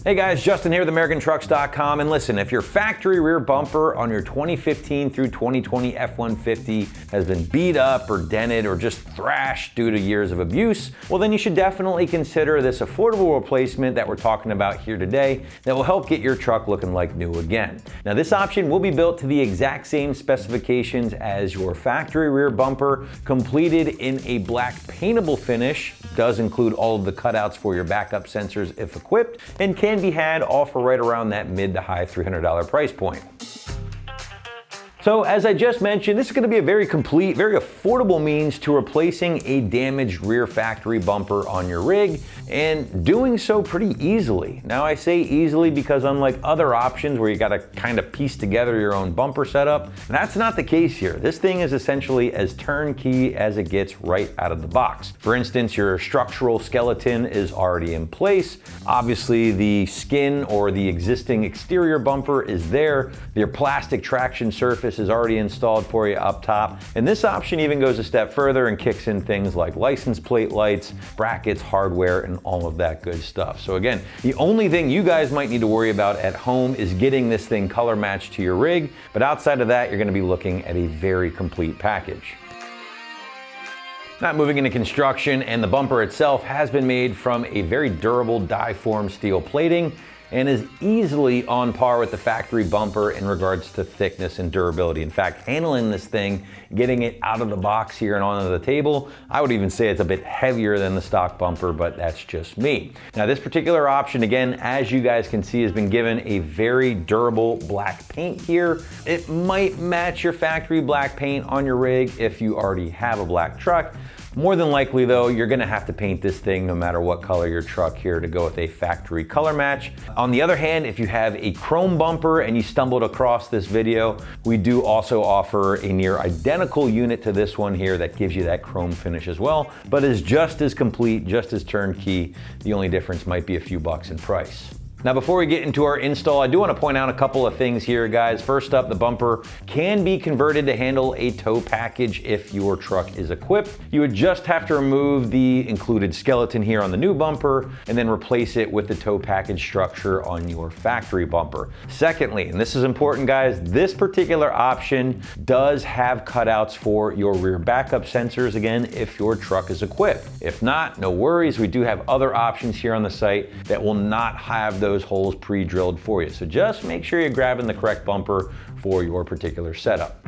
Hey guys, Justin here with AmericanTrucks.com, and listen, if your factory rear bumper on your 2015 through 2020 F-150 has been beat up or dented or just thrashed due to years of abuse, well then you should definitely consider this affordable replacement that we're talking about here today that will help get your truck looking like new again. Now this option will be built to the exact same specifications as your factory rear bumper, completed in a black paintable finish, does include all of the cutouts for your backup sensors if equipped, and can be had all for right around that mid to high $300 price point. So as I just mentioned, this is going to be a very complete, very affordable means to replacing a damaged rear factory bumper on your rig, and doing so pretty easily. Now I say easily because unlike other options where you got to kind of piece together your own bumper setup, that's not the case here. This thing is essentially as turnkey as it gets right out of the box. For instance, your structural skeleton is already in place. Obviously the skin or the existing exterior bumper is there. Your plastic traction surface is already installed for you up top. And this option even goes a step further and kicks in things like license plate lights, brackets, hardware, and all of that good stuff. So again, the only thing you guys might need to worry about at home is getting this thing color matched to your rig. But outside of that, you're going to be looking at a very complete package. Not moving into construction, and the bumper itself has been made from a very durable die-form steel plating and is easily on par with the factory bumper in regards to thickness and durability. In fact, handling this thing, getting it out of the box here and onto the table, I would even say it's a bit heavier than the stock bumper, but that's just me. Now this particular option, again, as you guys can see, has been given a very durable black paint here. It might match your factory black paint on your rig if you already have a black truck. More than likely though, you're gonna have to paint this thing no matter what color your truck here to go with a factory color match. On the other hand, if you have a chrome bumper and you stumbled across this video, we do also offer a near identical unit to this one here that gives you that chrome finish as well, but is just as complete, just as turnkey. The only difference might be a few bucks in price. Now before we get into our install, I do want to point out a couple of things here, guys. First up, the bumper can be converted to handle a tow package if your truck is equipped. You would just have to remove the included skeleton here on the new bumper and then replace it with the tow package structure on your factory bumper. Secondly, and this is important, guys, this particular option does have cutouts for your rear backup sensors, again, if your truck is equipped. If not, no worries. We do have other options here on the site that will not have those holes pre-drilled for you. So just make sure you're grabbing the correct bumper for your particular setup.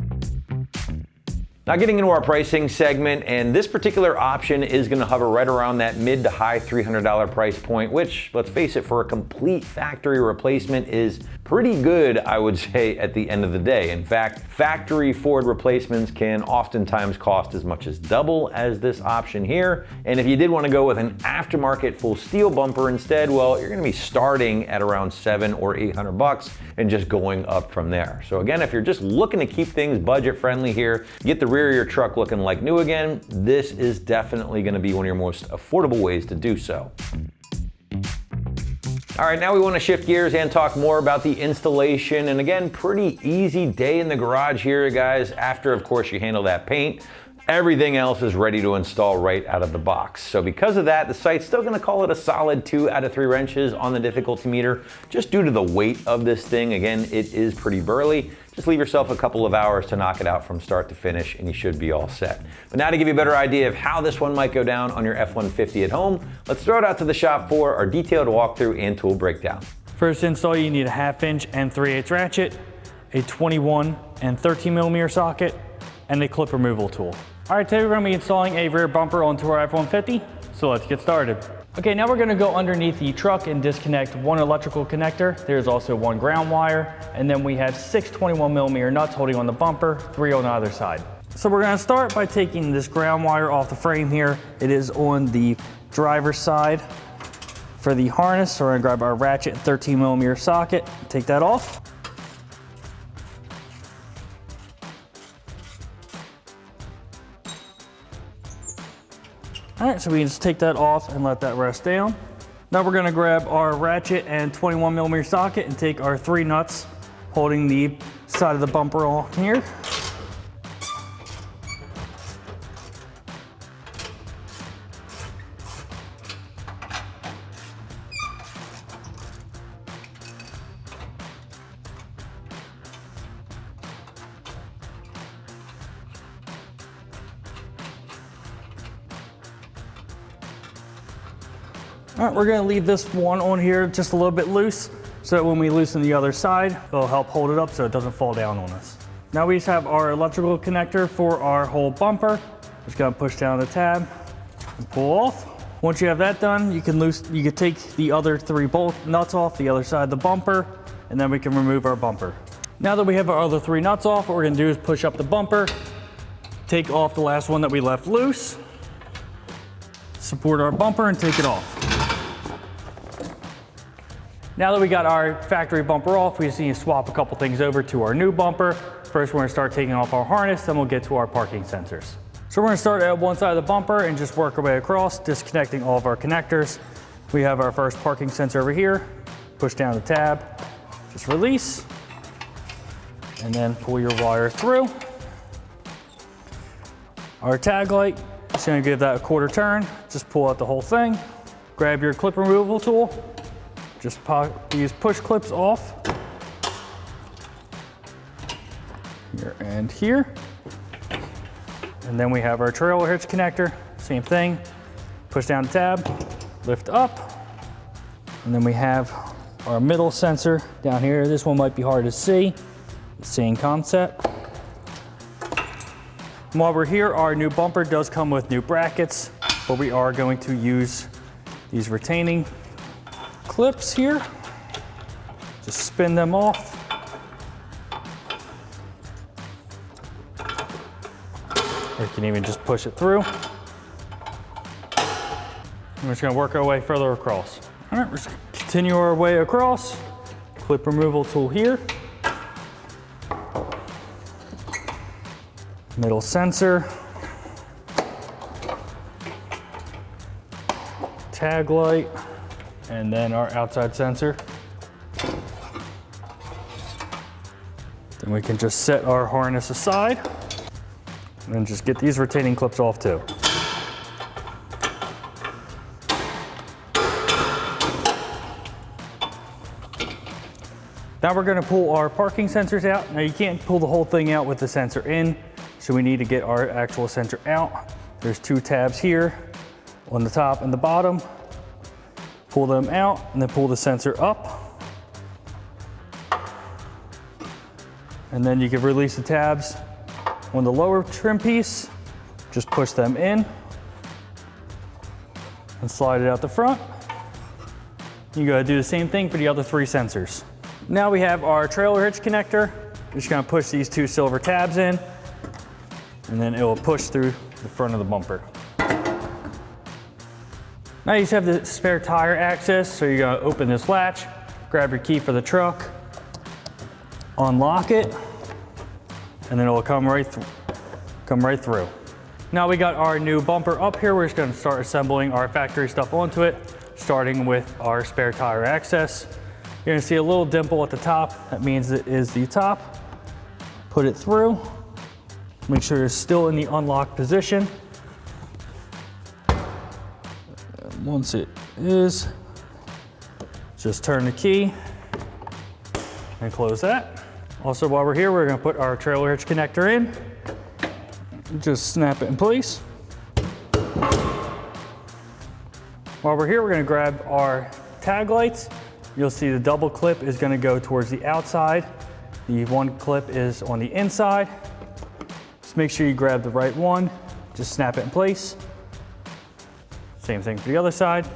Now getting into our pricing segment, and this particular option is going to hover right around that mid to high $300 price point, which, let's face it, for a complete factory replacement is pretty good, I would say, at the end of the day. In fact, factory Ford replacements can oftentimes cost as much as double as this option here. And if you did want to go with an aftermarket full steel bumper instead, well, you're going to be starting at around $700 or $800 and just going up from there. So again, if you're just looking to keep things budget friendly here, get the rear of your truck looking like new again, this is definitely going to be one of your most affordable ways to do so. All right, now we want to shift gears and talk more about the installation. And again, pretty easy day in the garage here, guys. After, of course, you handle that paint, everything else is ready to install right out of the box. So because of that, the site's still gonna call it a solid 2 out of 3 wrenches on the difficulty meter, just due to the weight of this thing. Again, it is pretty burly. Just leave yourself a couple of hours to knock it out from start to finish and you should be all set. But now to give you a better idea of how this one might go down on your F-150 at home, let's throw it out to the shop for our detailed walkthrough and tool breakdown. First install, you need a 1/2 inch and 3/8 ratchet, a 21 and 13 millimeter socket, and a clip removal tool. All right, today we're gonna be installing a rear bumper onto our F-150, so let's get started. Okay, now we're gonna go underneath the truck and disconnect one electrical connector. There's also one ground wire, and then we have 6 21 millimeter nuts holding on the bumper, 3 on the other side. So we're gonna start by taking this ground wire off the frame here. It is on the driver's side for the harness, so we're gonna grab our ratchet and 13 millimeter socket, take that off. All right, so we can just take that off and let that rest down. Now we're gonna grab our ratchet and 21 millimeter socket and take our 3 nuts holding the side of the bumper on here. All right, we're gonna leave this one on here just a little bit loose so that when we loosen the other side, it'll help hold it up so it doesn't fall down on us. Now we just have our electrical connector for our whole bumper. Just gonna push down the tab and pull off. Once you have that done, you can take the other 3 bolt nuts off the other side of the bumper, and then we can remove our bumper. Now that we have our other 3 nuts off, what we're gonna do is push up the bumper, take off the last one that we left loose, support our bumper and take it off. Now that we got our factory bumper off, we just need to swap a couple things over to our new bumper. First, we're gonna start taking off our harness, then we'll get to our parking sensors. So we're gonna start at one side of the bumper and just work our way across, disconnecting all of our connectors. We have our first parking sensor over here. Push down the tab, just release, and then pull your wire through. Our tag light, just gonna give that a quarter turn, just pull out the whole thing. Grab your clip removal tool, just pop these push clips off. Here and here. And then we have our trailer hitch connector, same thing. Push down the tab, lift up, and then we have our middle sensor down here. This one might be hard to see, same concept. And while we're here, our new bumper does come with new brackets, but we are going to use these retaining clips here. Just spin them off. Or you can even just push it through. We're just gonna work our way further across. All right, we're just gonna continue our way across. Clip removal tool here. Middle sensor. Tag light. And then our outside sensor. Then we can just set our harness aside. And then just get these retaining clips off too. Now we're gonna pull our parking sensors out. Now you can't pull the whole thing out with the sensor in, so we need to get our actual sensor out. There's 2 tabs here on the top and the bottom. Pull them out and then pull the sensor up. And then you can release the tabs on the lower trim piece. Just push them in and slide it out the front. You gotta do the same thing for the other 3 sensors. Now we have our trailer hitch connector. We're just gonna push these 2 silver tabs in, and then it will push through the front of the bumper. Now you just have the spare tire access, so you're gonna open this latch, grab your key for the truck, unlock it, and then it will come right through. Now we got our new bumper up here. We're just gonna start assembling our factory stuff onto it, starting with our spare tire access. You're gonna see a little dimple at the top. That means it is the top. Put it through. Make sure it's still in the unlocked position. And once it is, just turn the key and close that. Also, while we're here, we're gonna put our trailer hitch connector in. Just snap it in place. While we're here, we're gonna grab our tag lights. You'll see the double clip is gonna go towards the outside. The one clip is on the inside. Just make sure you grab the right one. Just snap it in place. Same thing for the other side.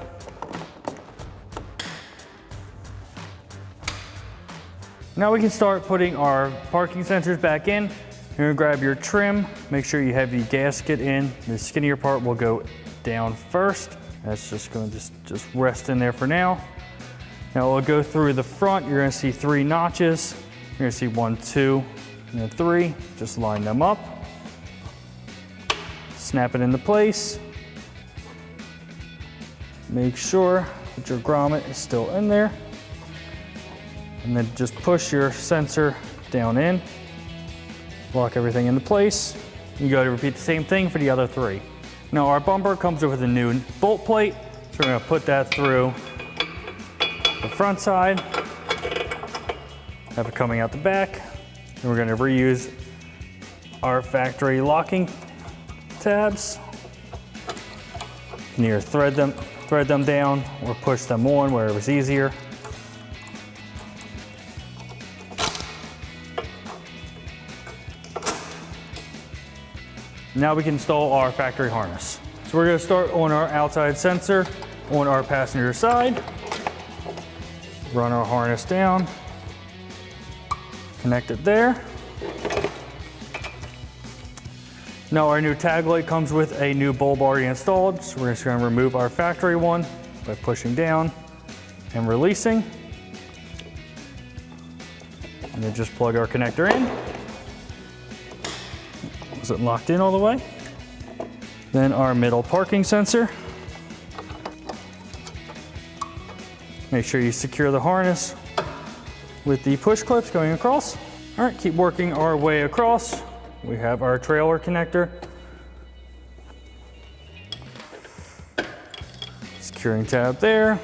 Now we can start putting our parking sensors back in. You're gonna grab your trim. Make sure you have the gasket in. The skinnier part will go down first. That's just gonna just rest in there for now. Now we'll go through the front. You're gonna see 3 notches. You're gonna see 1, 2, and then 3. Just line them up. Snap it into place. Make sure that your grommet is still in there. And then just push your sensor down in. Lock everything into place. You go to repeat the same thing for the other 3. Now our bumper comes with a new bolt plate. So we're gonna put that through the front side, have it coming out the back. And we're gonna reuse our factory locking tabs. You need to thread them thread them down or push them on wherever's easier. Now we can install our factory harness. So we're going to start on our outside sensor on our passenger side. Run our harness down, connect it there. Now our new tag light comes with a new bulb already installed, so we're just going to remove our factory one by pushing down and releasing. And then just plug our connector in. Is it locked in all the way? Then our middle parking sensor. Make sure you secure the harness with the push clips going across. All right, keep working our way across. We have our trailer connector. Securing tab there,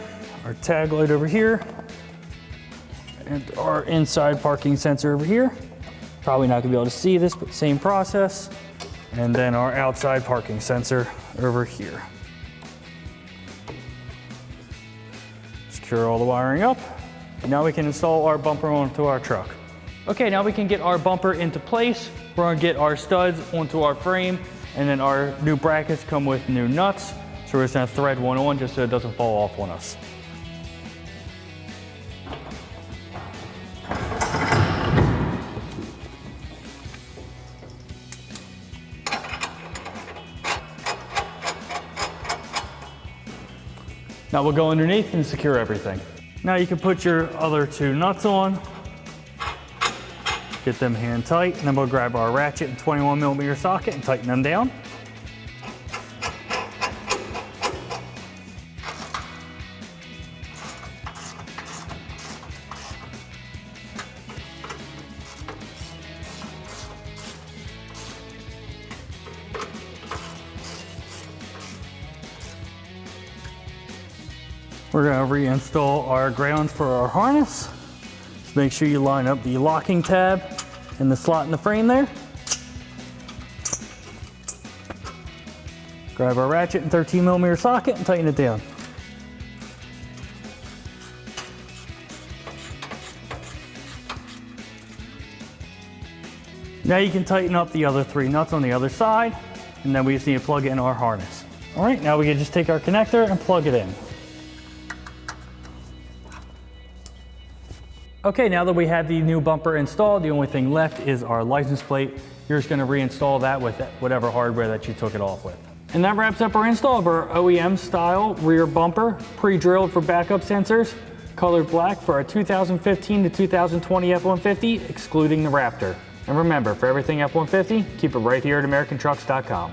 our tag light over here, and our inside parking sensor over here. Probably not gonna be able to see this, but same process. And then our outside parking sensor over here. Secure all the wiring up. Now we can install our bumper onto our truck. Okay, now we can get our bumper into place. We're gonna get our studs onto our frame, and then our new brackets come with new nuts. So we're just gonna thread one on just so it doesn't fall off on us. Now we'll go underneath and secure everything. Now you can put your other two nuts on. Get them hand tight, and then we'll grab our ratchet and 21mm socket and tighten them down. We're going to reinstall our grounds for our harness. Just make sure you line up the locking tab in the slot in the frame there. Grab our ratchet and 13mm socket and tighten it down. Now you can tighten up the other three nuts on the other side, and then we just need to plug in our harness. All right, now we can just take our connector and plug it in. Okay, now that we have the new bumper installed, the only thing left is our license plate. You're just gonna reinstall that with whatever hardware that you took it off with. And that wraps up our install of our OEM style rear bumper, pre-drilled for backup sensors, colored black for our 2015 to 2020 F-150, excluding the Raptor. And remember, for everything F-150, keep it right here at AmericanTrucks.com.